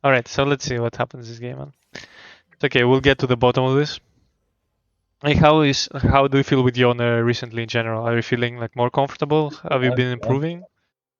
All right, so let's see what happens this game, man. It's okay, we'll get to the bottom of this. Like, how do you feel with Yone recently in general? Are you feeling like more comfortable? Have you been I improving?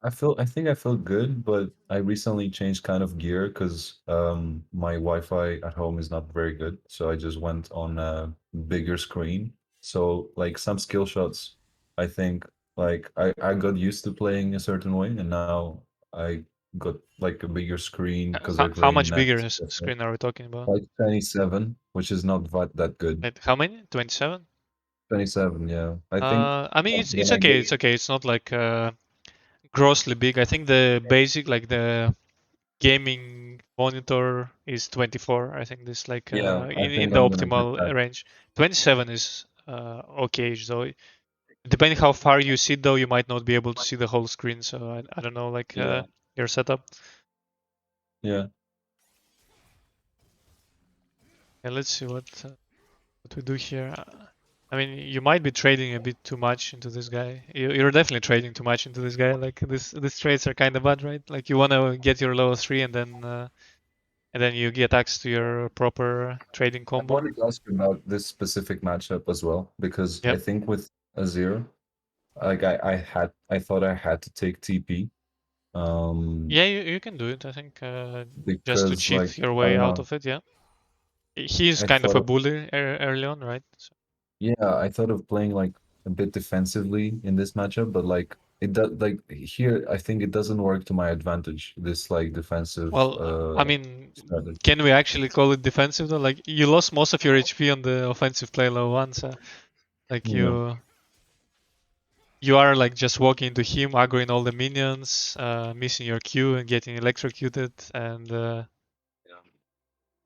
I think I feel good, but I recently changed kind of gear because my Wi-Fi at home is not very good. So I just went on a bigger screen. So like some skill shots, I think like I got used to playing a certain way, and now I got like a bigger screen because I How play in much bigger net. screen are we talking about? Like 27, which is not that good. Like, how many? 27? 27, yeah. I think I mean, it's when I okay. get It's okay. It's not like grossly big. I think the basic, like the gaming monitor is 24. I think this like yeah, I in think the I'm gonna get optimal that. range. 27 is okay. So depending how far you sit, though, you might not be able to see the whole screen. So I don't know, like Yeah, your setup. yeah. And let's see what we do here. I mean, you might be trading a bit too much into this guy. You're definitely trading too much into this guy. Like these trades are kind of bad, right? Like you want to get your level 3 and then you get access to your proper trading I combo. wanted to ask you about this specific matchup as well, because I Yep. think with Azir, like I thought I had to take TP, Yeah, you can do it. I think just to because like cheat your I way don't out know, of it. Yeah. He's I kind of a thought bully early on, right? So, yeah, I thought of playing like a bit defensively in this matchup, but like it does like here I think it doesn't work to my advantage, this like defensive well, I mean, strategy. can we actually call it defensive though? Like you lost most of your HP on the offensive play level one, so like Yeah. you are like just walking into him, aggroing all the minions, missing your Q and getting electrocuted, and Yeah.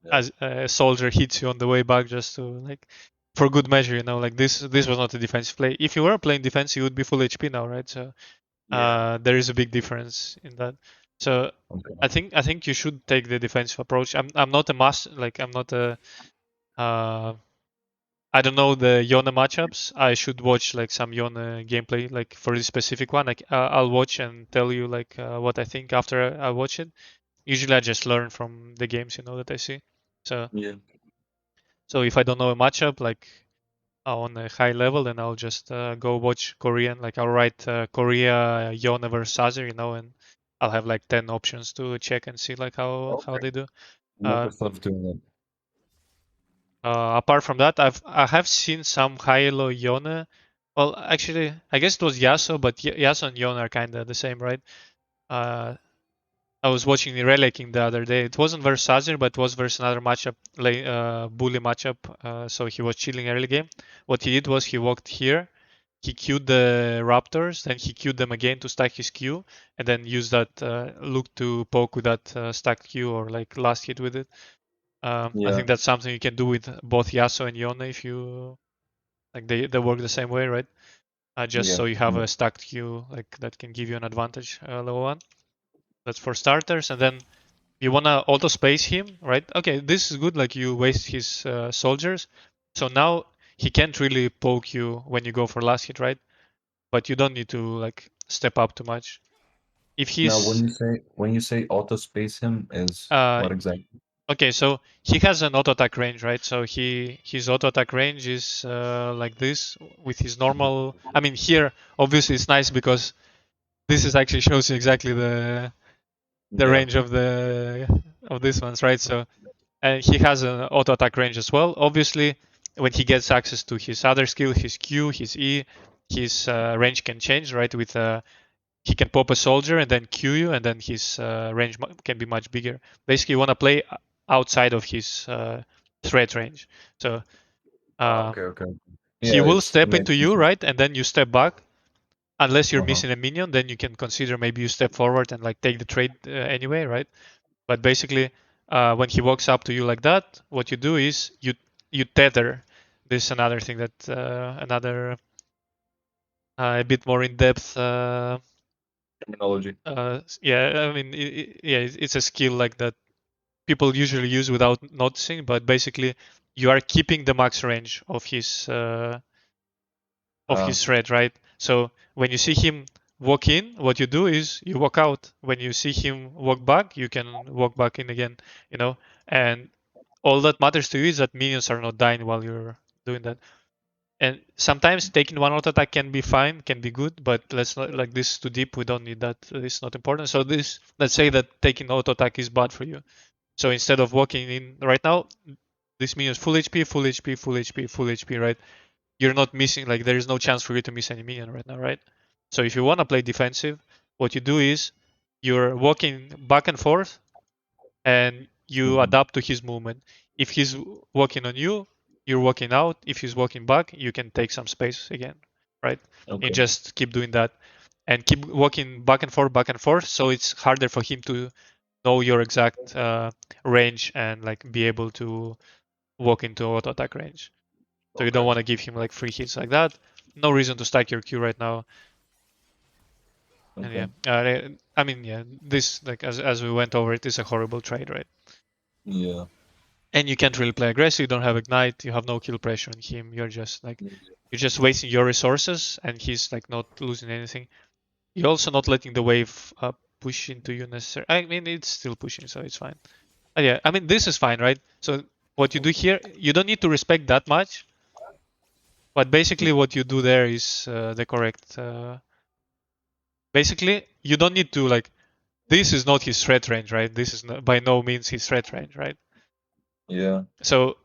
Yeah. as a soldier hits you on the way back just to like for good measure, like this was not a defensive play. If you were playing defense, you would be full HP now, right? So Yeah. there is a big difference in that. So Okay. I think you should take the defensive approach. I'm not a master, like I'm not a uh, I don't know the Yone matchups. I should watch like some Yone gameplay, like for this specific one. Like I'll watch and tell you like what I think after I watch it. Usually I just learn from the games, that I see. So Yeah. so if I don't know a matchup like on a high level, then I'll just go watch Korean. Like I'll write Korea Yone versus Azir, and I'll have like 10 options to check and see like how Okay. they do. Uh, Never thought of doing that. Apart from that, I have seen some high-elo Yone. Well, actually, I guess it was Yasuo, but Yasuo and Yone are kind of the same, right? Uh, I was watching the Relay King the other day. It wasn't versus Azir, but it was versus another matchup, bully matchup. So he was chilling early game. What he did was he walked here, he queued the Raptors, then he queued them again to stack his Q, and then used that look to poke with that stacked Q or like last hit with it. I Yeah. think that's something you can do with both Yasuo and Yone if you like they work the same way, right? Just Yeah. so you have Yeah. a stacked queue like that can give you an advantage level one. That's for starters, and then you wanna auto space him, right? Okay, this is good. Like you waste his soldiers, so now he can't really poke you when you go for last hit, right? But you don't need to like step up too much. If Now, he's when you say auto space him is uh, what exactly? okay, so he has an auto attack range, right? So his auto attack range is like this with his normal. I mean, here obviously it's nice because this is actually shows you exactly the Yeah. range of these ones, right? So and he has an auto attack range as well. Obviously, when he gets access to his other skill, his Q, his E, his range can change, right? With he can pop a soldier and then Q you, and then his range can be much bigger. Basically, you want to play outside of his threat range. So Ah, uh, okay, okay. he Yeah, will it step makes into you, sense. right? And then you step back. Unless you're Uh-huh. missing a minion, then you can consider maybe you step forward and like take the trade anyway, right? But basically, when he walks up to you like that, what you do is you tether. This is another thing that another a bit more in depth. Terminology. Yeah, I mean, yeah, it's a skill like that people usually use without noticing, but basically you are keeping the max range of his Ah, thread, right? So when you see him walk in, what you do is you walk out. When you see him walk back, you can walk back in again, you know. And all that matters to you is that minions are not dying while you're doing that. And sometimes taking one auto attack can be fine, can be good, but let's not like this too deep. We don't need that. It's not important. So this, let's say that taking auto attack is bad for you. So instead of walking in right now, this minion is full HP, full HP, full HP, full HP, right? You're not missing, like there is no chance for you to miss any minion right now, right? So if you want to play defensive, what you do is you're walking back and forth and you Hmm. adapt to his movement. If he's walking on you, you're walking out. If he's walking back, you can take some space again, right? And Okay. just keep doing that and keep walking back and forth. So it's harder for him to know your exact range and like be able to walk into auto attack range. So you don't Okay. want to give him like free hits like that. No reason to stack your Q right now. And Okay. yeah, I mean, yeah, this like as we went over, it is a horrible trade, right? Yeah. And you can't really play aggressive. You don't have ignite. You have no kill pressure on him. You're just wasting your resources, and he's like not losing anything. You're also not letting the wave push into you necessarily. I mean, it's still pushing, so it's fine. Yeah, I mean, this is fine, right? So what you do here, you don't need to respect that much, but basically what you do there is the correct. Basically, you don't need to like. This is not his threat range, right? This is by no means his threat range, right? Yeah. So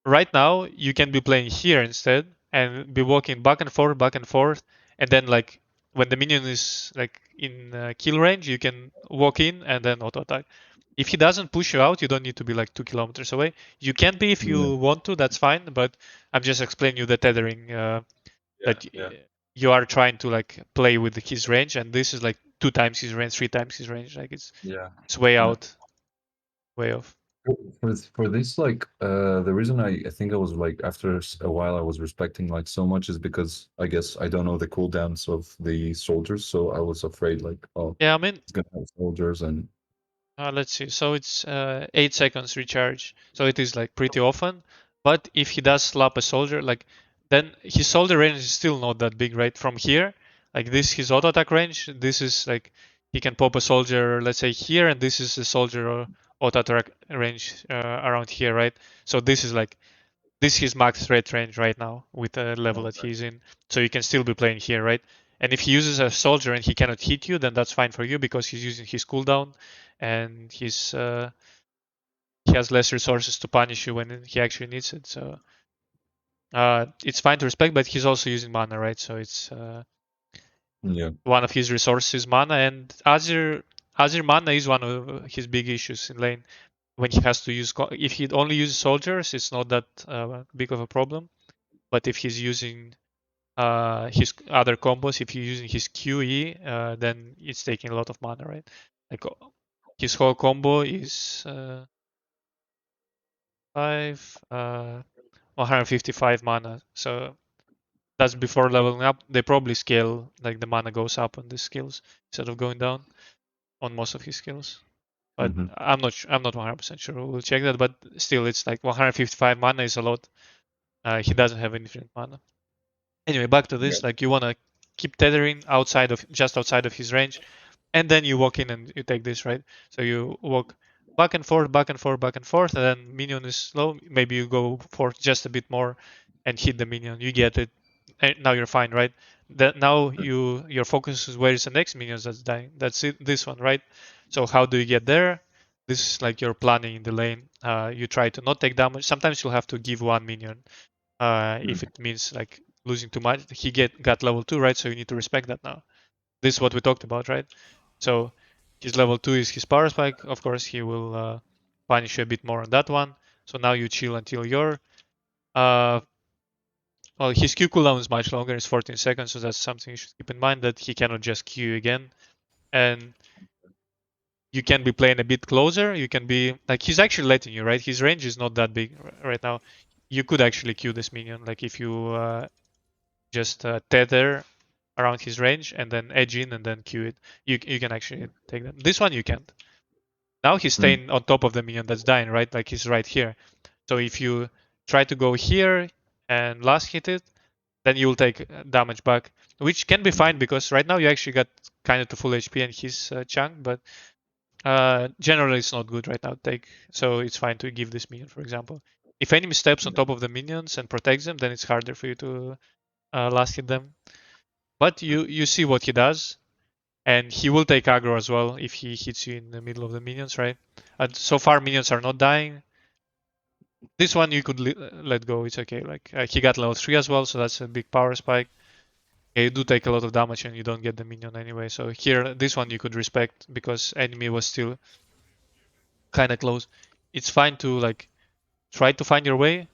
right now you can be playing here instead and be walking back and forth, and then like when the minion is like in kill range, you can walk in and then auto attack. If he doesn't push you out, you don't need to be like 2 kilometers away. You can be if Yeah. you want to, that's fine. But I'm just explaining you the tethering Yeah. that Yeah. you are trying to like play with his range, and this is like 2 times his range, 3 times his range. Like Yeah. it's way Yeah. out, way off. For this, like, the reason I think I was like after a while I was respecting like so much is because I guess I don't know the cooldowns of the soldiers, so I was afraid like, oh, Yeah, I mean, it's gonna have soldiers and let's see. So it's 8 seconds recharge. So it is like pretty often. But if he does slap a soldier, like then his soldier range is still not that big, right? From here, like this, his auto attack range. This is like he can pop a soldier, let's say here, and this is the soldier auto attack range around here, right? So this is like this is his max threat range right now with the level that okay. he's in. So you can still be playing here, right? And if he uses a soldier and he cannot hit you, then that's fine for you because he's using his cooldown and he has less resources to punish you when he actually needs it. So it's fine to respect, but he's also using mana, right? So it's Yeah. one of his resources, mana, and Azir mana is one of his big issues in lane. When he has to use, if he only uses soldiers, it's not that big of a problem. But if he's using his other combos, if you're using his QE, then it's taking a lot of mana, right? Like his whole combo is 155 mana. So that's before leveling up. They probably scale like the mana goes up on these skills instead of going down on most of his skills. But Hmm. I'm not 100% sure. We'll check that. But still, it's like 155 mana is a lot. He doesn't have infinite mana. Anyway, back to Yeah. this. Like you wanna keep tethering outside of just outside of his range, and then you walk in and you take this, right? So you walk back and forth, back and forth, back and forth, and then minion is slow. Maybe you go forth just a bit more and hit the minion. You get it. And now you're fine, right? That now your focus is where is the next minion that's dying. That's it. This one, right? So how do you get there? This is like you're planning in the lane. You try to not take damage. Sometimes you'll have to give one minion if Mm. it means like losing too much. He got level 2, right? So you need to respect that now. This is what we talked about, right? So his level 2 is his power spike. Of course, he will punish you a bit more on that one. So now you chill until your uh, well, his Q cooldown is much longer. It's 14 seconds, so that's something you should keep in mind that he cannot just Q again. And you can be playing a bit closer. You can be like he's actually letting you, right? His range is not that big right now. You could actually Q this minion, like if you just tether around his range and then edge in and then Q it. You can actually take them. This one you can't. Now he's Mm. staying on top of the minion that's dying, right? Like he's right here. So if you try to go here and last hit it, then you'll take damage back, which can be fine because right now you actually got kind of to full HP and his chunk, but generally it's not good right now. Take so it's fine to give this minion, for example. If enemy steps on top of the minions and protects them, then it's harder for you to last hit them. But you see what he does, and he will take aggro as well if he hits you in the middle of the minions, right? And so far minions are not dying. This one you could let go. It's okay. Like he got level 3 as well, so that's a big power spike. Yeah, you do take a lot of damage and you don't get the minion anyway. So here, this one you could respect because enemy was still kind of close. It's fine to like try to find your way,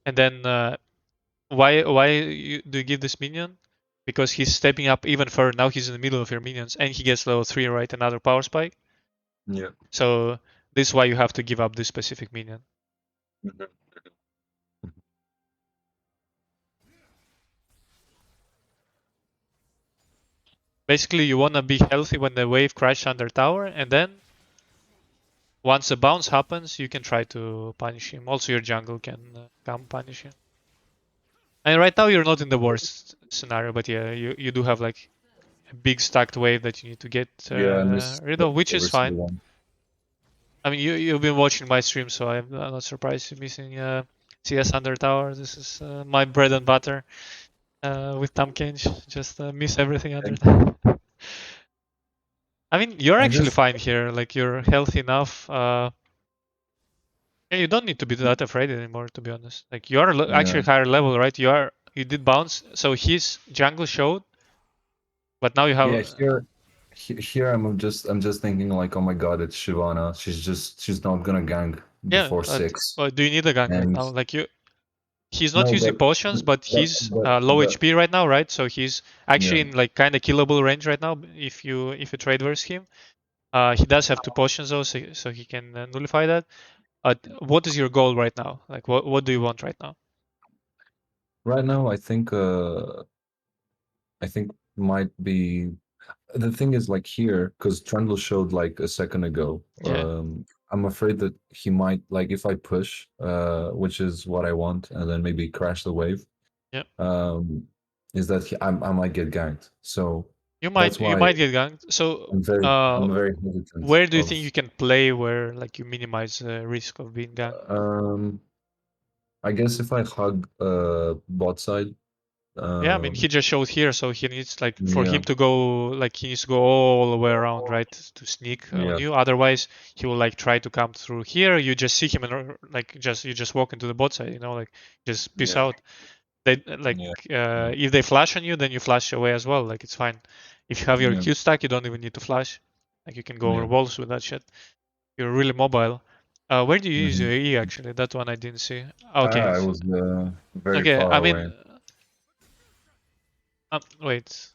and then do you give this minion? Because he's stepping up even further. Now he's in the middle of your minions, and he gets level 3, right? Another power spike. Yeah. So this is why you have to give up this specific minion. Mhm. Basically, you wanna be healthy when the wave crashes under tower, and then once a bounce happens, you can try to punish him. Also, your jungle can come punish him. And right now, you're not in the worst scenario, but yeah, you do have like a big stacked wave that you need to get Yeah, and this rid of, which is every single fine. one. I mean, you've been watching my stream, so I'm not surprised you're missing CS under tower. This is my bread and butter with Tam Kench. Just miss everything under And that. I mean, you're I actually just fine here. Like you're healthy enough. Yeah, you don't need to be that afraid anymore, to be honest. Like you are yeah. actually higher level, right? You did bounce, so his jungle showed, but now you have. Yeah, here I'm just thinking like, oh my God, it's Shyvana. She's not gonna gank Yeah, before 6. but do you need a gank right And now? Like he's not no, using potions, but he's low but HP right now, right? So he's actually yeah. in like kind of killable range right now. If you trade versus him, he does have two potions though, so he can nullify that. What is your goal right now? Like what do you want right now? Right now I think might be the thing is like here, because Trundle showed like a second ago. Yeah, I'm afraid that he might like if I push, which is what I want, and then maybe crash the wave, yeah. um, is that I might get ganked. So You might that's you why might get ganked. So I'm very hesitant where do you think of you can play where like you minimize the risk of being ganked? um I guess if I hug bot side, Yeah, I mean he um just showed here, so he needs like for yeah, him to go like he needs to go all the way around, right, to sneak on yeah, you. Otherwise, he will like try to come through here. You just see him and like you just walk into the bot side, like just peace yeah, out. They like yeah, if they flash on you, then you flash away as well. Like it's fine. If you have your yeah, Q stack, you don't even need to flash. Like you can go over yeah. walls with that shit. You're really mobile. Where do you use Hmm. your E actually? That one I didn't see. Okay, I was very okay. far I mean, away. wait.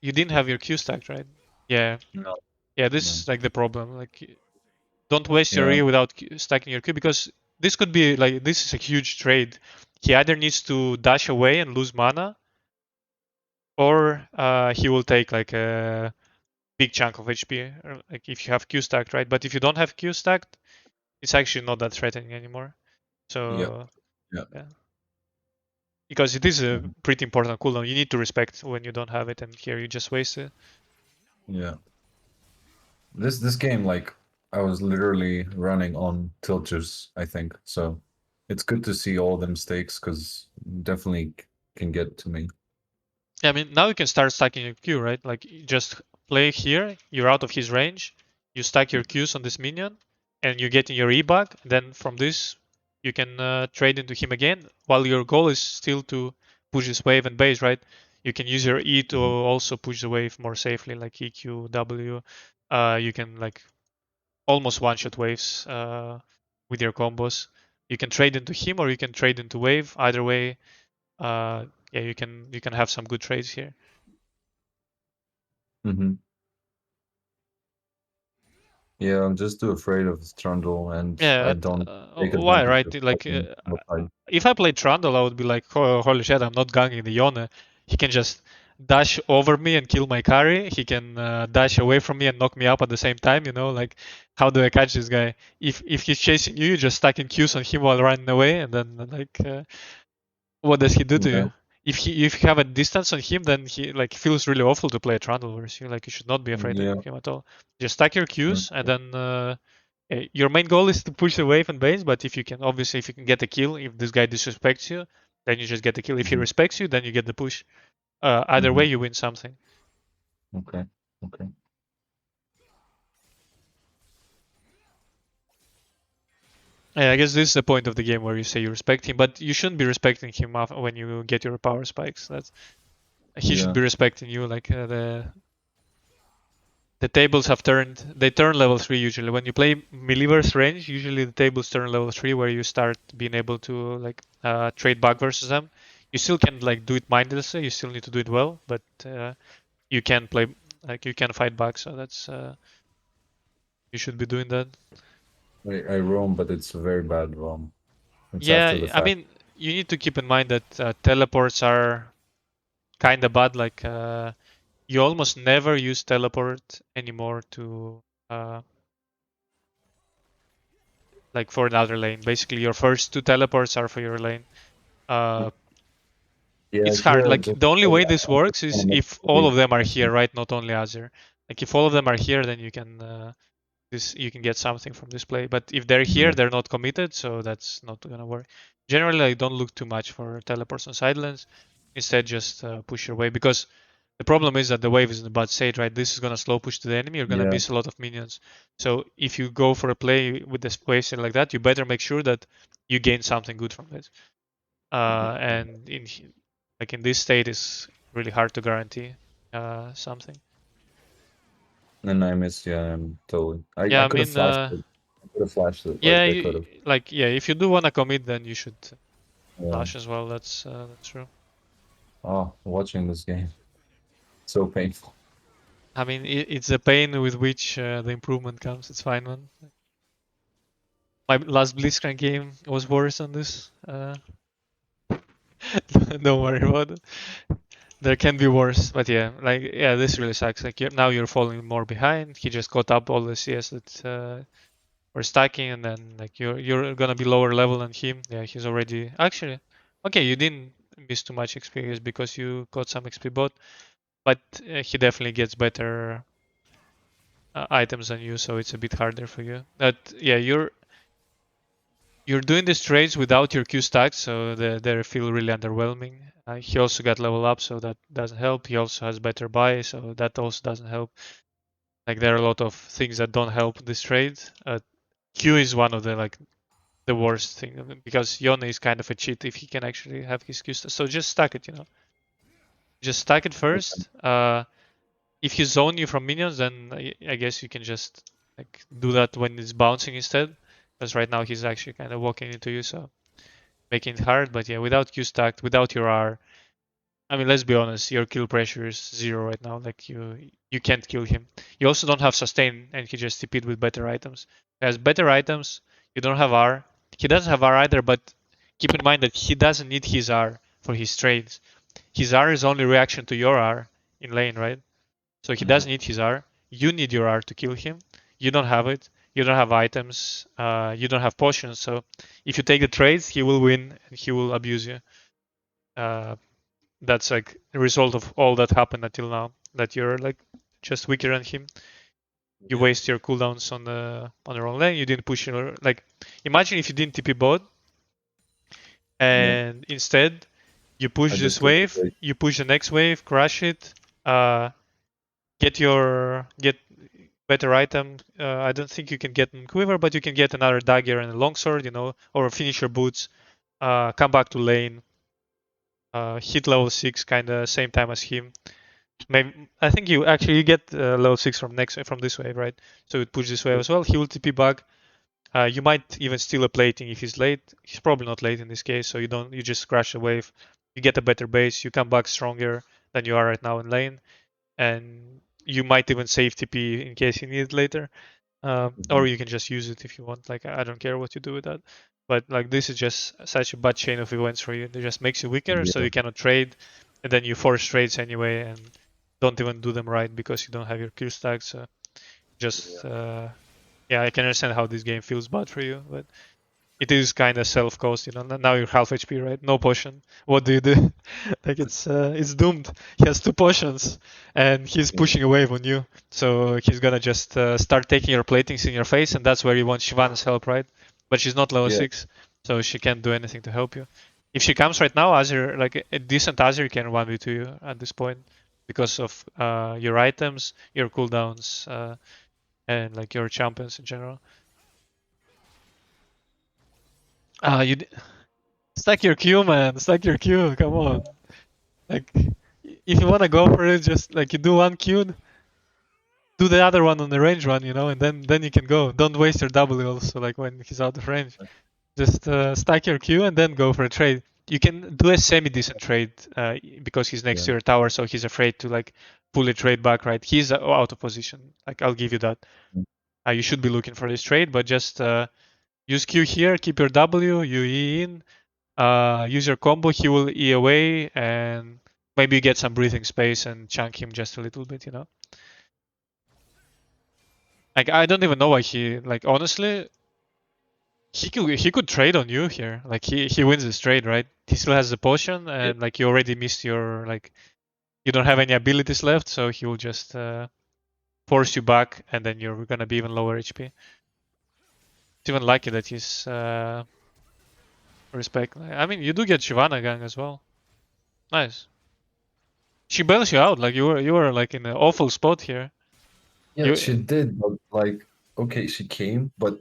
You didn't have your Q stacked, right? Yeah, No, yeah. This no. is like the problem. Like, don't waste your Yeah. E without stacking your Q because this could be like this is a huge trade. He either needs to dash away and lose mana, or he will take like a big chunk of HP. Like if you have Q stacked, right? But if you don't have Q stacked, it's actually not that threatening anymore. Yeah. So Yeah. yeah, because it is a Mhm. pretty important cooldown. You need to respect when you don't have it, and here you just waste it. Yeah. This game, like, I was literally running on tilters, I think. So it's good to see all the mistakes because definitely can get to me. Yeah, I mean now you can start stacking your Q, right? Like you just play here, you're out of his range, you stack your Qs on this minion, and you're getting your E back. Then from this, you can trade into him again. While your goal is still to push this wave and base, right? You can use your E to Mhm. also push the wave more safely, like EQ, W. You can like almost one-shot waves with your combos. You can trade into him or you can trade into wave. Either way, uh, yeah, you can have some good trades here. Mhm. Yeah, I'm just too afraid of Trundle and Yeah, I don't take why, advantage right? of Like, having no fight. if I played Trundle, I would be like, oh, holy shit, I'm not ganking the Yone. He can just dash over me and kill my carry. He can dash away from me and knock me up at the same time. Like, how do I catch this guy? If he's chasing you, you just stacking Qs on him while running away, and then like What does he do to Yeah. you? If you have a distance on him, then he like feels really awful to play a Trundle versus you. Like you should not be afraid of Yeah. him at all. Just stack your Mm. Qs and then your main goal is to push the wave and base. But if you can, obviously, if you can get a kill, if this guy disrespects you, then you just get the kill. If he Mhm. respects you, then you get the push. Either way, Mhm. you win something. Okay. Okay. Yeah, I guess this is the point of the game where you say you respect him, but you shouldn't be respecting him when you get your power spikes. That's he should Yeah. be respecting you. Like the tables have turned. They turn level 3 usually. When you play Milliverse range, usually the tables turn level 3 where you start being able to like trade back versus them. You still can like do it mindlessly. You still need to do it well, but you can play like you can fight back. So that's you should be doing that. I roam, but it's a very bad roam. It's Yeah, after the I fact. mean you need to keep in mind that teleports are kind of bad. Like you almost never use teleport anymore to like for another lane. Basically, your first two teleports are for your lane. Uh, Yeah, it's it's hard. Like the only way this I works want is to make if all it of them are here, right? Not only Azir. Like if all of them are here, then you can this you can get something from this play. But if they're here, yeah. they're not committed, so that's not gonna work. Generally, I don't look too much for teleports on side lanes. Instead, just push your way because the problem is that the wave is in a bad state, right? This is gonna slow push to the enemy. You're gonna Yeah. miss a lot of minions. So if you go for a play with this wave state like that, you better make sure that you gain something good from it. And like in this state, is really hard to guarantee something. And I miss, yeah, I'm totally. Yeah, I I could have mean, flashed it. I could have flashed it. yeah, Like I could have. like yeah, if you do wanna commit, then you should Yeah. flash as well. That's true. Oh, watching this game. So painful. I mean, it's the pain with which the improvement comes. It's fine, man. My last Blitzcrank game was worse than this. Don't worry about it. There can be worse, but yeah, like yeah, this really sucks. Like now you're falling more behind. He just caught up all the CS that were stacking, and then like you're gonna be lower level than him. Yeah, he's already actually okay. You didn't miss too much experience because you got some XP bot, but he definitely gets better items than you, so it's a bit harder for you. But yeah, you're doing these trades without your Q stacks, so they feel really underwhelming. He also got level up, so that doesn't help. He also has better buy, so that also doesn't help. Like there are a lot of things that don't help this trade. Q is one of the like the worst thing because Yone is kind of a cheat if he can actually have his Q stack. So just stack it, just stack it Okay. first. If he zone you from minions, then I guess you can just like do that when it's bouncing instead. Because right now he's actually kind of walking into you, so making it hard. But yeah, without Q stacked, without your R, I mean, let's be honest, your kill pressure is 0 right now. Like you can't kill him. You also don't have sustain, and he just TP'd with better items. He has better items. You don't have R. He doesn't have R either, but keep in mind that he doesn't need his R for his trades. His R is only reaction to your R in lane, right? So he Mhm. doesn't need his R. You need your R to kill him. You don't have it. You don't have items. You don't have potions. So if you take the trades, he will win and he will abuse you. Uh, that's like the result of all that happened until now. That you're like just weaker than him. You Yeah. waste your cooldowns on your own lane. You didn't push your like. Imagine if you didn't TP bot Yeah. and instead you I push just this took the wave. bait. You push the next wave, crush it. Get better item. I don't think you can get a quiver, but you can get another dagger and a longsword, or finish your boots. Come back to lane. Hit level 6 kind of same time as him. Maybe I think you actually get level 6 from this wave, right? So you push this wave as well. He will TP back. You might even steal a plating if he's late. He's probably not late in this case, so you just crash the wave. You get a better base. You come back stronger than you are right now in lane, and you might even save TP in case you need it later. Or Mhm. you can just use it if you want. Like I don't care what you do with that. But like this is just such a bad chain of events for you. It just makes you weaker, so Yeah. you cannot trade, and then you force trades anyway, and don't even do them right because you don't have your Q stack. So just Yeah. yeah, I can understand how this game feels bad for you, but it is kind of self-caused, you know. Now you're half HP, right? No potion. What do you do? Like it's doomed. He has two potions, and he's Yeah. pushing a wave on you. So he's gonna just start taking your platings in your face, and that's where you want Shyvana's help, right? But she's not level Yeah. 6, so she can't do anything to help you. If she comes right now, Azir, like a decent Azir can 1v2 you at this point because of your items, your cooldowns, and like your champions in general. You stack your Q, man. Stack your Q. Come on. Like, if you wanna go for it, just like you do one Q, do the other one on the range one, you know, and then you can go. Don't waste your W also, like when he's out of range. Just stack your Q and then go for a trade. You can do a semi-decent trade because he's next Yeah. to your tower, so he's afraid to like fully trade back, right? He's out of position. Like I'll give you that. You should be looking for this trade, but just use Q here, keep your W, you E in, use your combo, he will E away, and maybe get some breathing space and chunk him just a little bit, you know? Like, I don't even know why he, like, honestly, he could trade on you here. Like, he wins this trade, right? He still has the potion, Yeah. and, like, you already missed your, like, you don't have any abilities left, so he will just force you back, and then you're gonna be even lower HP. It's even lucky that he's respect. I mean, you do get Shyvana gang as well. Nice. She bails you out. Like you were like in an awful spot here. Yeah, You she did, but like, okay, she came, but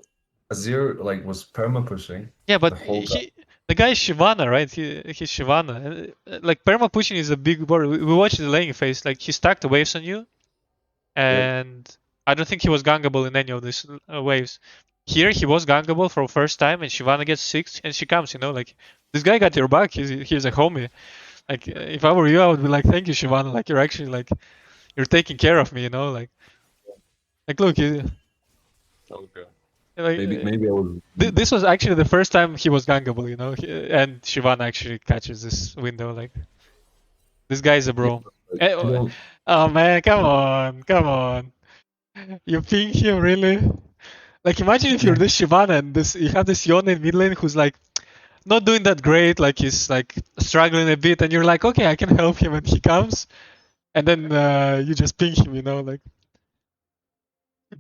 Azir like was perma pushing Yeah, the but whole time. the guy is Shyvana, right? He's Shyvana. Like perma pushing is a big word. We watched the laying phase. Like he stacked the waves on you, Yep. and I don't think he was gangable in any of these waves. Here he was gangable for first time, and Shyvana gets six, and she comes. You know, like this guy got your back. He's a homie. Like if I were you, I would be like, thank you, Shyvana. Like you're actually like you're taking care of me. You know, like look, Okay. like Maybe I was. this was actually the first time he was gangable, you know, and Shivan actually catches this window. Like this guy's a Yeah, bro. but Eh, I oh don't. oh, man, come on, come on. You ping him really? Like imagine if you're Yeah. this Shivan and this you have this Yone in mid lane who's like not doing that great, like he's like struggling a bit, and you're like, okay, I can help him, and he comes, and then you just ping him, you know, like.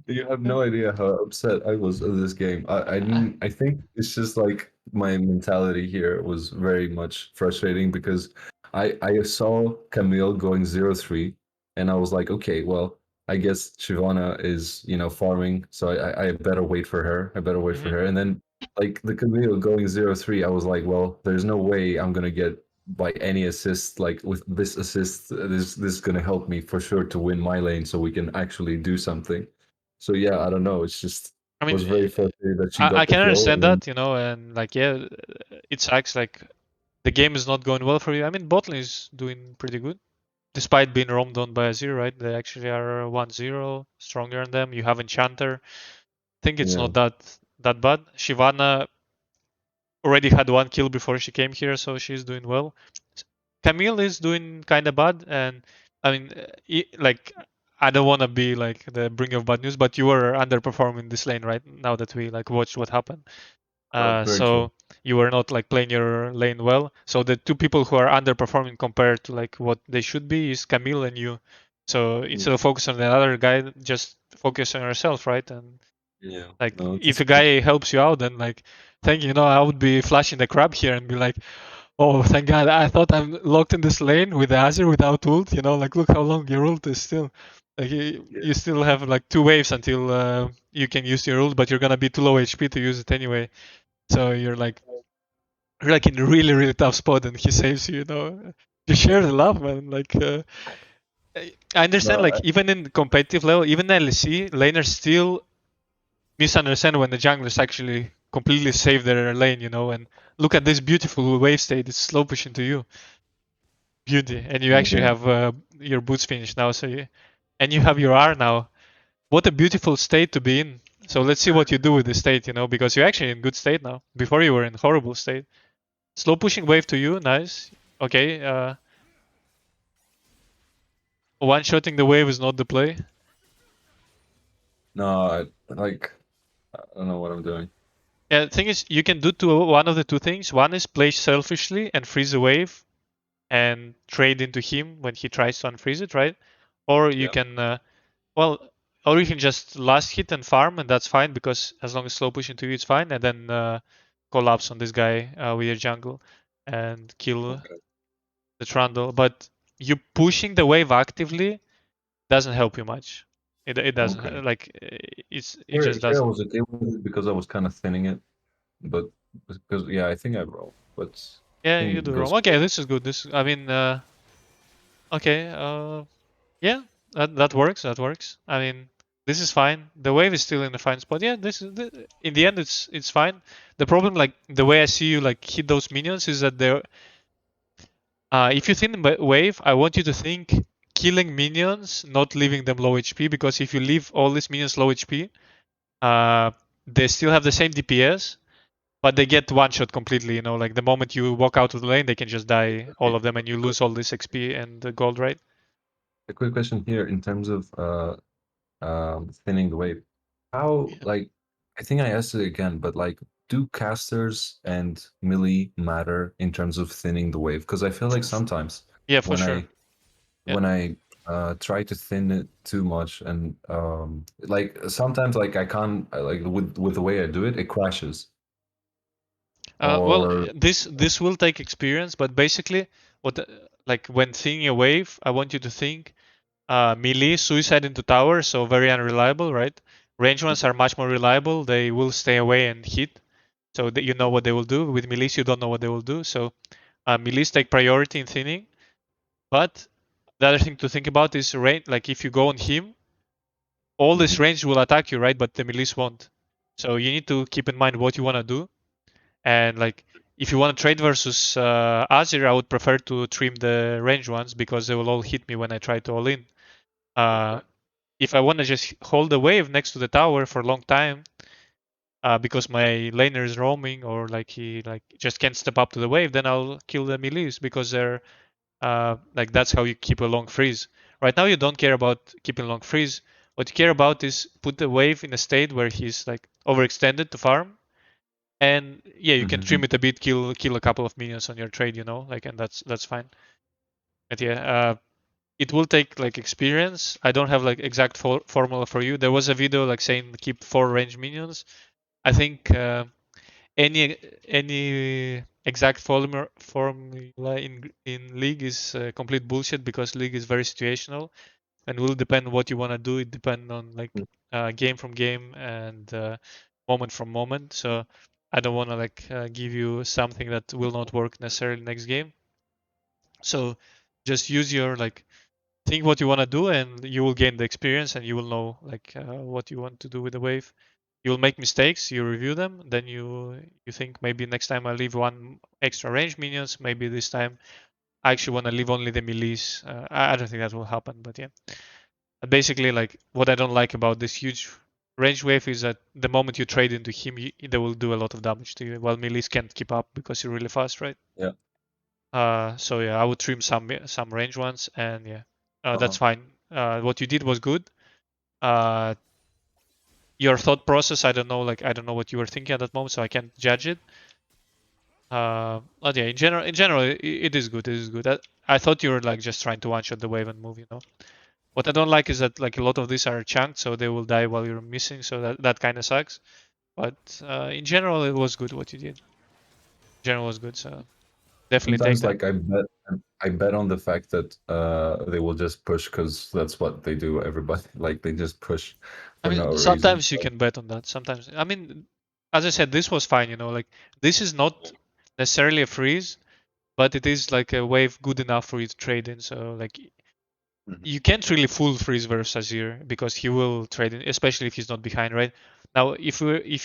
You have no idea how upset I was at this game. I think it's just like my mentality here was very much frustrating because I saw Camille going 0-3 and I was like, okay, well, I guess Shyvana is, farming, so I better wait for her. I better wait for Mhm. her. And then like the Camille going 0-3, I was like, well, there's no way I'm gonna get by any assist like with this assist. This is gonna help me for sure to win my lane so we can actually do something. So yeah, I don't know. It's just I was mean, very frustrated that she I got the can kill, understand and then that, you know, and like yeah, it sucks. Like the game is not going well for you. I mean, botlane is doing pretty good, despite being roamed on by Azir, right? They actually are 1-0, stronger than them. You have Enchanter. I think it's yeah, not that bad. Shyvana already had one kill before she came here, so she's doing well. Camille is doing kind of bad, and I mean, like I don't want to be like the bring of bad news, but you were underperforming this lane, right? Now that we like watched what happened. correct, very true. So you were not like playing your lane well. So the two people who are underperforming compared to like what they should be is Camille and you. So Yeah, instead of focus on the other guy, just focus on yourself, right? And yeah. like No, if it's a guy helps you out, then like thank you. You know, I would be flashing the crab here and be like, oh, thank God, I thought I'm locked in this lane with the Azir without ult. You know, like look how long your ult is still. Like yeah, you still have like two waves until you can use your ult, but you're gonna be too low HP to use it anyway. So you're like in a really really tough spot, and he saves you. You know, you share the love, man. Like I understand. no, Like even in competitive level, even LEC laners still misunderstand when the junglers actually completely save their lane. You know, and look at this beautiful wave state. It's slow pushing to you, beauty, and you actually yeah, have your boots finished now. And you have your R now. What a beautiful state to be in. So let's see what you do with this state. You know, because you're actually in good state now. Before you were in horrible state. Slow pushing wave to you, nice. Okay, one shotting the wave is not the play. no. I don't know what I'm doing. Yeah, the thing is, you can do one of the two things. One is play selfishly and freeze a wave and trade into him when he tries to unfreeze it, right? Or you Yeah. can, well, or you can just last hit and farm, and that's fine because as long as slow push into you, it's fine. And then collapse on this guy with your jungle and kill Okay. the Trundle. But you pushing the wave actively doesn't help you much. It doesn't Okay. like it Here, just here I doesn't. was okay with it because I was kind of thinning it, but because yeah, I think I roll, but I Yeah, think you it do wrong. goes Okay, crazy. this is good. This I mean, okay, yeah, that works. That works. I mean, this is fine. The wave is still in the fine spot. Yeah, in the end it's fine. The problem, like the way I see you like hit those minions, is that they're if you think wave, I want you to think killing minions, not leaving them low HP, because if you leave all these minions low HP, uh, they still have the same DPS, but they get one shot completely. You know, like the moment you walk out of the lane, they can just die, all Okay. of them, and you lose all this XP and the gold, right? A quick question here in terms of thinning the wave. How, Yeah, like, I think I asked it again, but like, do casters and melee matter in terms of thinning the wave? Because I feel like sometimes yeah, for when sure. Yeah. I try to thin it too much and like sometimes like I can't like with the way I do it, it crashes. Well, Or this will take experience, but basically, what like when thinking a wave, I want you to think melee suicide into tower, so very unreliable, right? Range ones are much more reliable. They will stay away and hit, so that you know what they will do. With melees, you don't know what they will do. So melees take priority in thinning. But the other thing to think about is range. Like if you go on him, all this Mhm. range will attack you, right? But the melees won't. So you need to keep in mind what you want to do. And like if you want to trade versus Azir, I would prefer to trim the range ones because they will all hit me when I try to all in. Uh, Okay. if I want to just hold the wave next to the tower for a long time, because my laner is roaming or like he like just can't step up to the wave, then I'll kill the melees because they're like that's how you keep a long freeze. Right now you don't care about keeping a long freeze. What you care about is put the wave in a state where he's like overextended to farm, and yeah, you can trim Mhm. it a bit, kill a couple of minions on your trade, like, and that's fine. But yeah, it will take like experience. I don't have like exact formula for you. There was a video like saying keep 4 range minions. I think any any exact formula in league is complete bullshit because league is very situational and will depend what you want to do. It depends on like game from game and moment from moment. So I don't want to like give you something that will not work necessarily next game. So just use your like think what you want to do and you will gain the experience and you will know like what you want to do with the wave. You will make mistakes, you review them, then you think maybe next time I leave one extra range minions, maybe this time I actually want to leave only the melees. I don't think that will happen, but yeah. Basically, like what I don't like about this huge range wave is that the moment you trade into him, they will do a lot of damage to you, while melees can't keep up because you're really fast, right? Yeah. So yeah, I would trim some range ones, and yeah, that's Uh-huh. fine. What you did was good. Uh, your thought process, I don't know, like I don't know what you were thinking at that moment, so I can't judge it. But yeah, in general, it is good. It is good. I thought you were like just trying to one shot the wave and move. What I don't like is that like a lot of these are chunked, so they will die while you're missing. So that kind of sucks. But in general, it was good what you did. In general, it was good. So definitely take Sometimes that. like I bet on the fact that they will just push because that's what they do. Everybody like they just push I for no mean, reason. sometimes you can bet on that. Sometimes, I mean, as I said, this was fine. Like this is not necessarily a freeze, but it is like a wave good enough for you to trade in. So like Mhm. you can't really full freeze versus Azir because he will trade in, especially if he's not behind, right? Now, if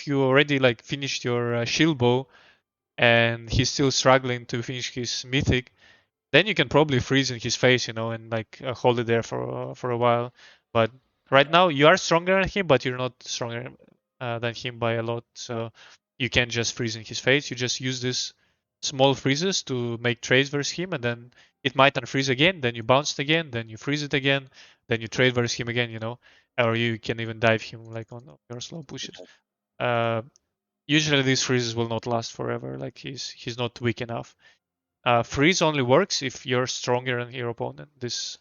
you already like finished your shield bow and he's still struggling to finish his mythic, then you can probably freeze in his face, and like hold it there for a while. But right now you are stronger than him, but you're not stronger than him by a lot. So you can't just freeze in his face. You just use this small freezes to make trades versus him, and then it might unfreeze again. Then you bounce it again. Then you freeze it again. Then you trade versus him again. Or you can even dive him like on your slow pushes. Uh, usually these freezes will not last forever. Like he's not weak enough. Freeze only works if you're stronger than your opponent. This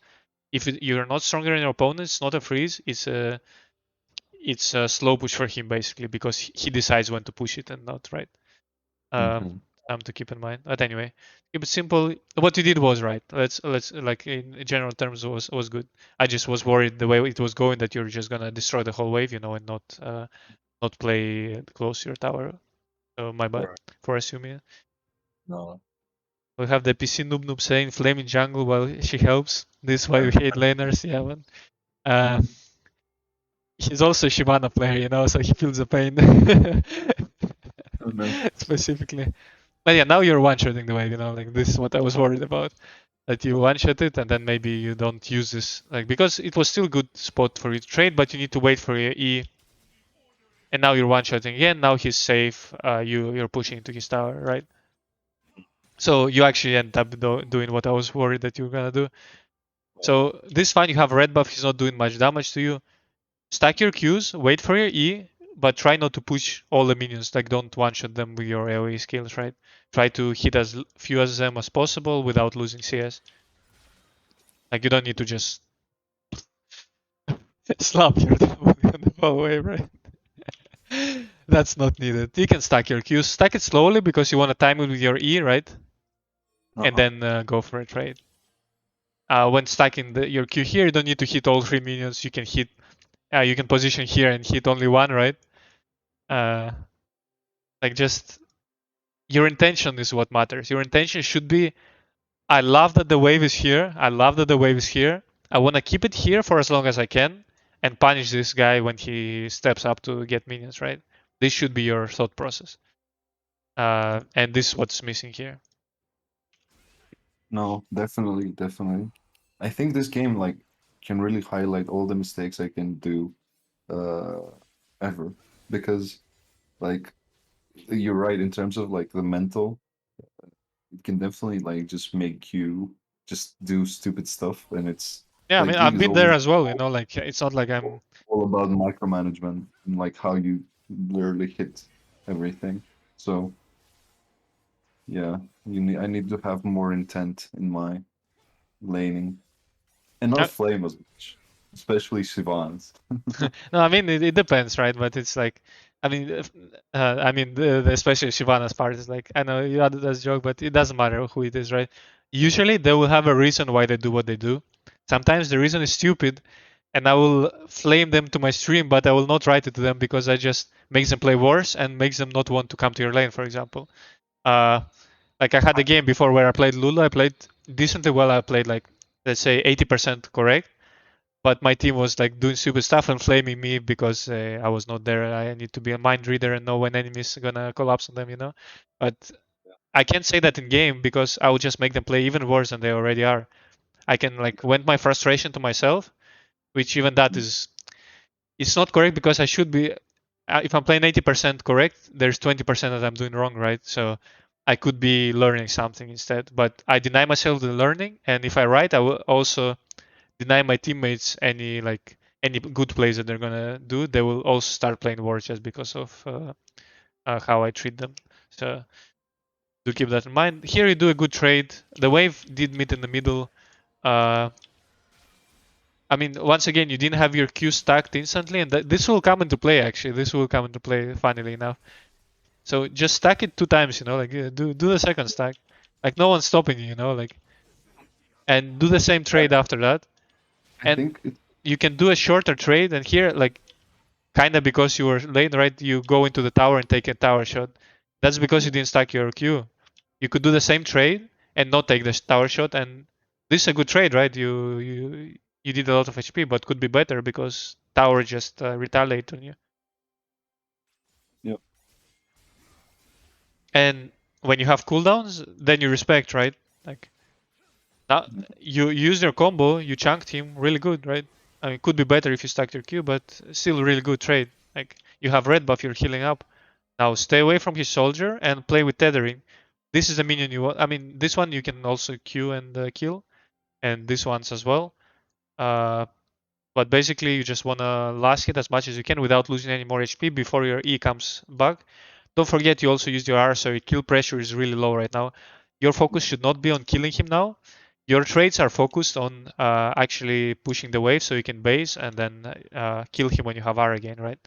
if you're not stronger than your opponent, it's not a freeze. It's a slow push for him basically because he decides when to push it and not, right. Um, Hmm. Something to keep in mind. But anyway, keep it simple. What you did was right. Let's like in general terms was good. I just was worried the way it was going that you're just gonna destroy the whole wave, and not play close to your tower. So my bad Right. for assuming. No. We have the PC noob noob saying flaming jungle while she helps. This is why we hate laners. Yeah, man. Uh, he's also a Shyvana player, so he feels the pain Oh, no. specifically. But yeah, now you're one-shotting the wave. Like this is what I was worried about. That you one-shot it and then maybe you don't use this, like because it was still good spot for you to trade, but you need to wait for your E. And now you're one-shotting again. Now he's safe. You're pushing into his tower, right? So you actually end up doing what I was worried that you were gonna do. So this fine, you have red buff. He's not doing much damage to you. Stack your Qs, wait for your E, but try not to push all the minions. Like don't one-shot them with your AoE skills, right? Try to hit as few as them as possible without losing CS. Like you don't need to just slap your double on the whole way, right? That's not needed. You can stack your Qs. Stack it slowly because you want to time it with your E, right? And Uh-huh. then go for a trade. When stacking your Q here, you don't need to hit all three minions. You can position here and hit only one, right? Uh, like just your intention is what matters. Your intention should be, I love that the wave is here. I love that the wave is here. I want to keep it here for as long as I can and punish this guy when he steps up to get minions, right? This should be your thought process. And this is what's missing here. No, definitely, definitely. I think this game like can really highlight all the mistakes I can do uh ever because like you're right in terms of like the mental, it can definitely like just make you just do stupid stuff and it's Yeah, I mean, like League I've is been there always as well, like it's not like I'm. all about micromanagement and like how you literally hit everything. So yeah, I need to have more intent in my laning and not uh, flame as much, especially Sivan's. No, I mean it depends, right? But it's like, I mean, especially Shivana's part is like, I know you added as a joke, but it doesn't matter who it is, right? Usually they will have a reason why they do what they do. Sometimes the reason is stupid, and I will flame them to my stream, but I will not write it to them because I just makes them play worse and makes them not want to come to your lane, for example. Uh, like I had a game before where I played Lulu. I played decently well. I played like, let's say, 80% correct, but my team was like doing stupid stuff and flaming me because I was not there. I need to be a mind reader and know when enemies are gonna collapse on them. But I can't say that in game because I would just make them play even worse than they already are. I can like vent my frustration to myself, which even that is it's not correct because I should be. If I'm playing 80% correct, there's 20% that I'm doing wrong, right? So I could be learning something instead, but I deny myself the learning, and if I write, I will also deny my teammates any good plays that they're gonna do. They will also start playing worse just because of how I treat them. So do keep that in mind. Here you do a good trade. The wave did meet in the middle. Uh, I mean, once again, you didn't have your Q stacked instantly, and this will come into play. Actually, this will come into play. Funnily enough, so just stack it 2 times. Like do the second stack. Like no one's stopping you. Like and do the same trade after that, I and think it. you can do a shorter trade. And here, like kind of because you were late, right? You go into the tower and take a tower shot. That's because you Yeah, didn't stack your Q. You could do the same trade and not take the tower shot, and this is a good trade, right? You did a lot of HP, but could be better because tower just retaliate on you. yeah, And when you have cooldowns, then you respect, right? Like now yeah, you use your combo, you chunked him really good, right? I mean, it could be better if you stacked your Q, but still really good trade. Like you have red buff, you're healing up. Now stay away from his soldier and play with tethering. This is the minion you want. I mean, this one you can also Q and kill, and this one's as well. Uh, but basically, you just want to last hit as much as you can without losing any more HP before your E comes back. don't forget you also used your R, so your kill pressure is really low right now. Your focus should not be on killing him now. Your trades are focused on actually pushing the wave so you can base and then kill him when you have R again, right?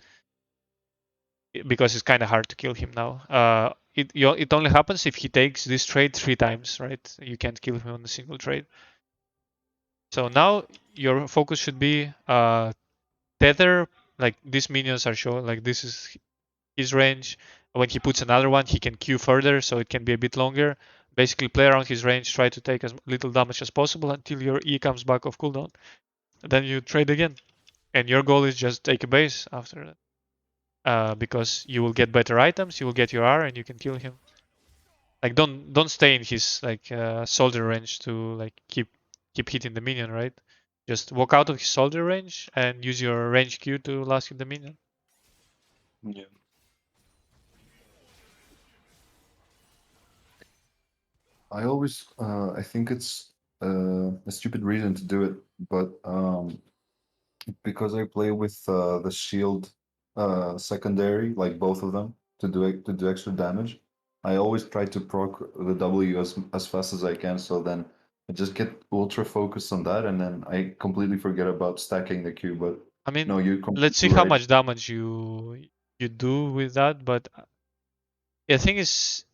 Because it's kind of hard to kill him now. It only happens if he takes this trade 3 times, right? You can't kill him on a single trade. So now your focus should be tether. Like these minions are shown. Like this is his range. When he puts another one, he can queue further, so it can be a bit longer. Basically, play around his range, try to take as little damage as possible until your E comes back off cooldown. Then you trade again, and your goal is just take a base after that. Because you will get better items, you will get your R, and you can kill him. Like don't stay in his like soldier range to like keep hitting the minion, right? Just walk out of his soldier range and use your range Q to last hit the minion. Yeah. I think it's a stupid reason to do it, but because I play with the shield secondary, like both of them, to do extra damage, I always try to proc the W as fast as I can. So then I just get ultra focused on that, and then I completely forget about stacking the Q. But I mean, no, you're let's see completely how right. much damage you do with that, but the thing is,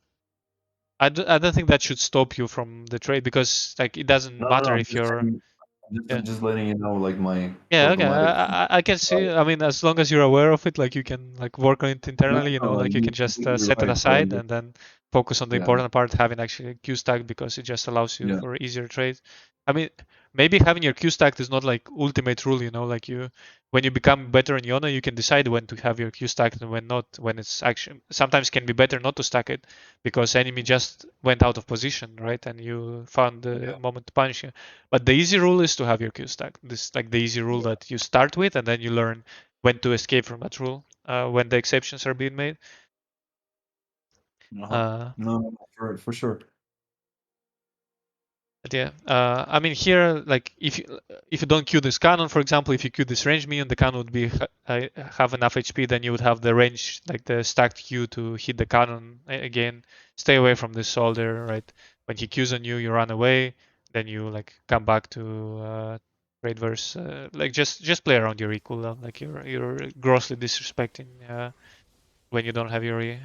I don't think that should stop you from the trade because like it doesn't No, no, no. matter I'm if just you're saying, yeah. I'm just letting you know, like my Yeah, okay. programmatic. I can see. I mean, as long as you're aware of it, like you can like work on it No, internally. You no, know, like like you can you're just completely set it right. But aside and then focus on the yeah, important part, having actually Q stack because it just allows you yeah, for easier trades. I mean, maybe having your Q stacked is not like ultimate rule. You know, like you when you become better in Yone, you can decide when to have your Q stacked and when not. When it's actually sometimes can be better not to stack it because enemy just went out of position, right? And you found the yeah, moment to punish you. But the easy rule is to have your Q stack. This like the easy rule yeah. that you start with, and then you learn when to escape from that rule when the exceptions are being made. Uh-huh. Uh, No, no, no, for sure. but yeah, I mean here, like if you don't queue this cannon, for example, if you queue this range minion, the cannon would be have enough HP, then you would have the range, like the stacked Q to hit the cannon again. Stay away from this soldier, right? When he queues on you, you run away, then you like come back to trade verse. Like just play around your E cooldown, like you're grossly disrespecting when you don't have your E.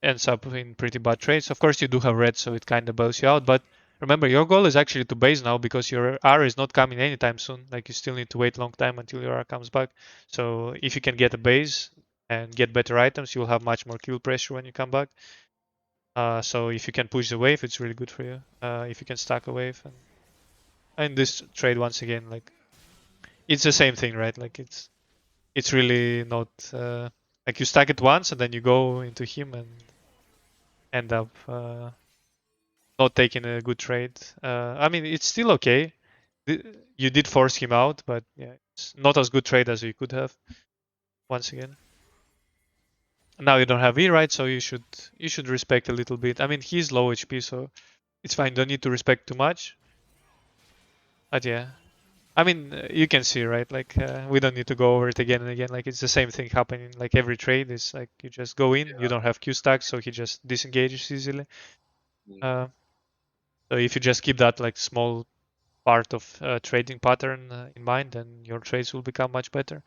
Ends up in pretty bad trades. Of course, you do have red, so it kind of bails you out. But remember, your goal is actually to base now because your R is not coming anytime soon. Like you still need to wait a long time until your R comes back. So if you can get a base and get better items, you'll have much more kill pressure when you come back. So if you can push the wave, it's really good for you. If you can stack a wave and this trade once again, like it's the same thing, right? Like it's really not like you stack it once and then you go into him and end up not taking a good trade. I mean, it's still okay. You did force him out, but yeah, it's not as good trade as you could have. Once again, now you don't have E, right? So you should respect a little bit. I mean, he's low HP, so it's fine. Don't need to respect too much. But yeah, I mean, you can see, right? Like we don't need to go over it again and again. Like it's the same thing happening. Like every trade is like you just go in, you Yeah. don't have Q stacks, so he just disengages easily. Yeah. Uh, so if you just keep that like small part of trading pattern in mind, then your trades will become much better.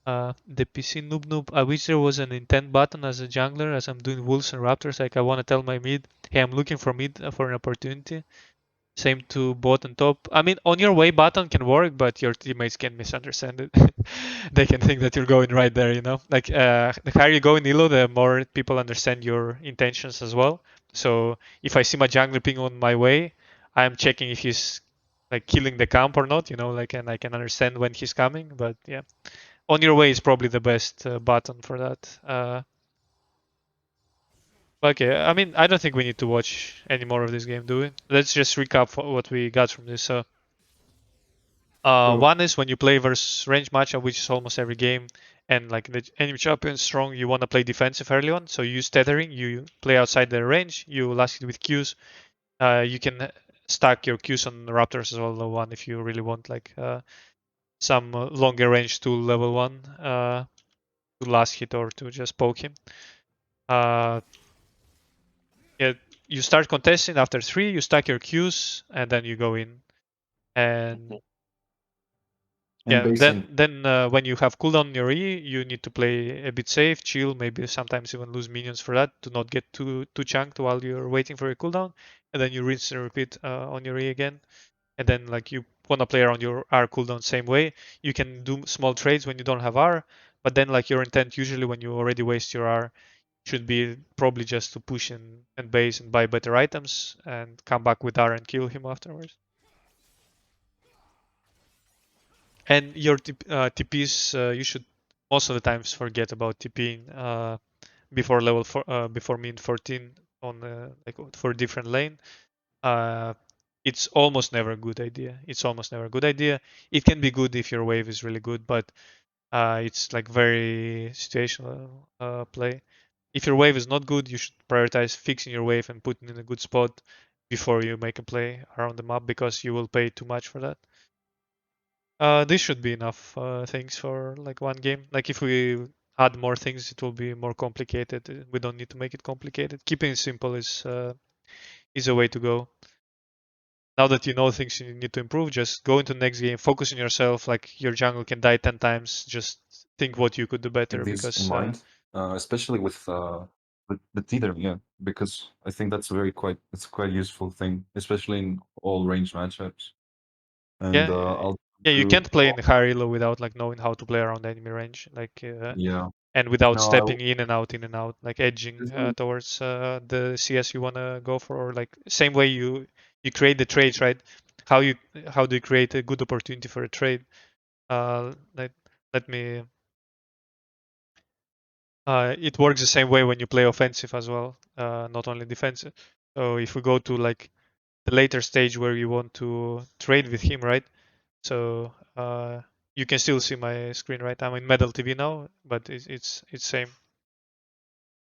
The PC noob noob. I wish there was an intent button as a jungler, as I'm doing wolves and raptors. Like I want to tell my mid, hey, I'm looking for mid for an opportunity. Same to bot and top. I mean, on your way button can work, but your teammates can misunderstand it. They can think that you're going right there, you know? Like, the higher you go in elo, the more people understand your intentions as well. So if I see my jungler ping on my way, I'm checking if he's like killing the camp or not, you know, like, and I can understand when he's coming. But yeah, on your way is probably the best button for that. Okay, I mean, I don't think we need to watch any more of this game, do we? Let's just recap what we got from this. Sure. One is when you play versus range matchup, which is almost every game, and like the enemy champion is strong, you want to play defensive early on. So you use tethering, you play outside the range, you last it with Qs. You can stack your Qs on Raptors as well, level one, if you really want like some longer range tool level one. to last hit or to just poke him. Uh, yeah, you start contesting after 3, you stack your Qs, and then you go in. And Mhm. And yeah, basing then when you have cooldown on your E, you need to play a bit safe, chill, maybe sometimes even lose minions for that to not get too chunked while you're waiting for your cooldown, and then you rinse and repeat on your E again. And then like you wanna play around your R cooldown same way. You can do small trades when you don't have R, but then like your intent usually when you already waste your R should be probably just to push and base and buy better items and come back with R and kill him afterwards. And your TPs, you should most of the times forget about TPing before level before min 14 on like for a different lane. Uh, it's almost never a good idea. It's almost never a good idea. It can be good if your wave is really good, but it's like very situational play. If your wave is not good, you should prioritize fixing your wave and putting in a good spot before you make a play around the map because you will pay too much for that. This should be enough things for like one game. Like if we add more things, it will be more complicated. We don't need to make it complicated. Keeping it simple is a way to go. Now that you know things you need to improve, just go into the next game, focus on yourself. Like your jungle can die 10 times. Just think what you could do better this in because mind, especially with Tether, yeah, because I think that's a very quite it's a quite useful thing, especially in all range matchups. And yeah, I'll yeah, you to can't play in high elo without like knowing how to play around enemy range. Like yeah. and without No, I stepping in and out, like edging isn't towards the CS you wanna go for, or like same way you create the trades, right? How you how do you create a good opportunity for a trade? Let let me. It works the same way when you play offensive as well, not only defensive. So if we go to like the later stage where you want to trade with him, right? So you can still see my screen, right? I'm in Medal TV now, but it's same.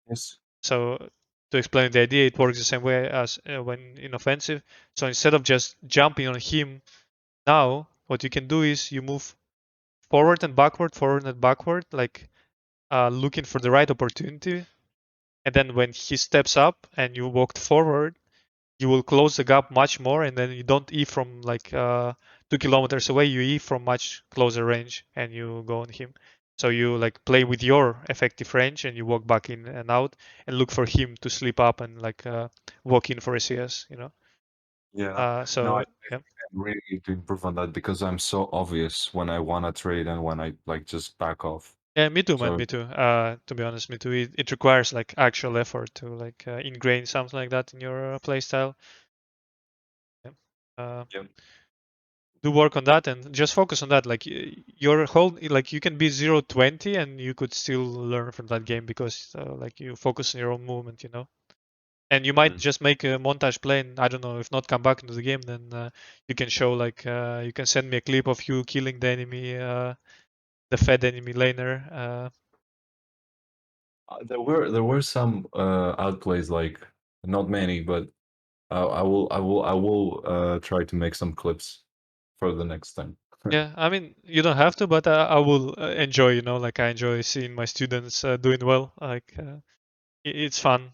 yes. So to explain the idea, it works the same way as when in offensive. So instead of just jumping on him now, what you can do is you move forward and backward, like looking for the right opportunity. And then when he steps up and you walked forward, you will close the gap much more, and then you don't E from like 2 kilometers away. You E from much closer range, and you go on him. So you like play with your effective range, and you walk back in and out, and look for him to slip up and like walk in for a CS. You know. Yeah. No, I So yeah, think I really need to improve on that because I'm so obvious when I wanna trade and when I like just back off. yeah, me too, man, So me too. To be honest, me too. It requires like actual effort to like ingrain something like that in your playstyle. Yeah. yeah. Do work on that and just focus on that. Like your whole like you can be 0-20 and you could still learn from that game because like you focus on your own movement, you know. And you might Mhm. just make a montage play and I don't know, if not come back into the game, then you can show like you can send me a clip of you killing the enemy the fed enemy laner. There were some outplays like not many, but I will try to make some clips for the next time. Yeah, I mean you don't have to, but I will enjoy, you know, like I enjoy seeing my students doing well. Like it's fun.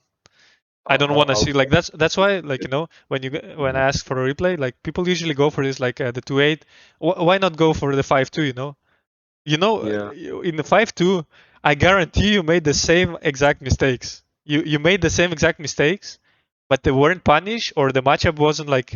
I don't want to I'll see try like that's why like it. you know when I ask for a replay, like people usually go for this like the 2-8. Why not go for the 5-2, you know Yeah. in the 5-2 I guarantee you made the same exact mistakes. You made the same exact mistakes, but they weren't punished or the matchup wasn't like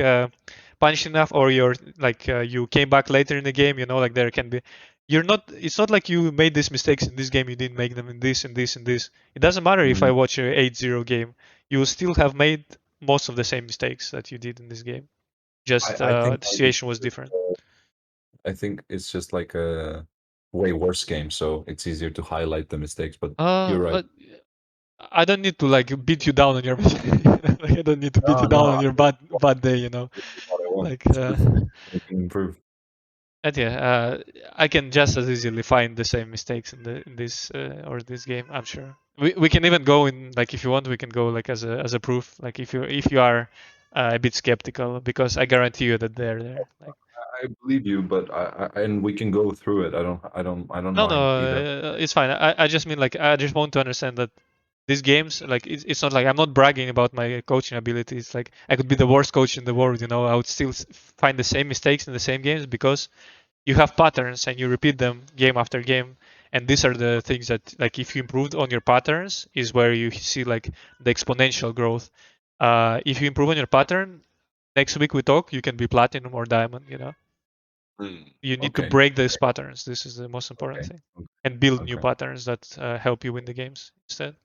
punished enough, or you're like you came back later in the game, you know, like there can be you're not it's not like you made these mistakes in this game, you didn't make them in this and this and this. It doesn't matter if I Mhm. watch a 8-0 game, you will still have made most of the same mistakes that you did in this game, just I think the maybe situation was different. I think it's just like a way worse game, so it's easier to highlight the mistakes. But you're right. But I don't need to like beat you down on your like, I don't need to beat No, you no, down on your bad day, you know. this is what I want. Like It's good. We can improve. and yeah, I can just as easily find the same mistakes in this or this game. I'm sure. We can even go in like if you want, we can go like as a proof. Like if you are a bit skeptical, because I guarantee you that they're there. Like I believe you, but and we can go through it. I don't No, mind no, either. it's fine. I just mean like I just want to understand that these games, like it's not like I'm not bragging about my coaching abilities. Like I could be the worst coach in the world, you know, I would still find the same mistakes in the same games because you have patterns and you repeat them game after game. And these are the things that, like, if you improved on your patterns, is where you see like the exponential growth. If you improve on your pattern, next week we talk, you can be platinum or diamond. You know, Mm. you need to Okay. break these patterns. This is the most important Okay. thing, and build new Okay. patterns that help you win the games instead.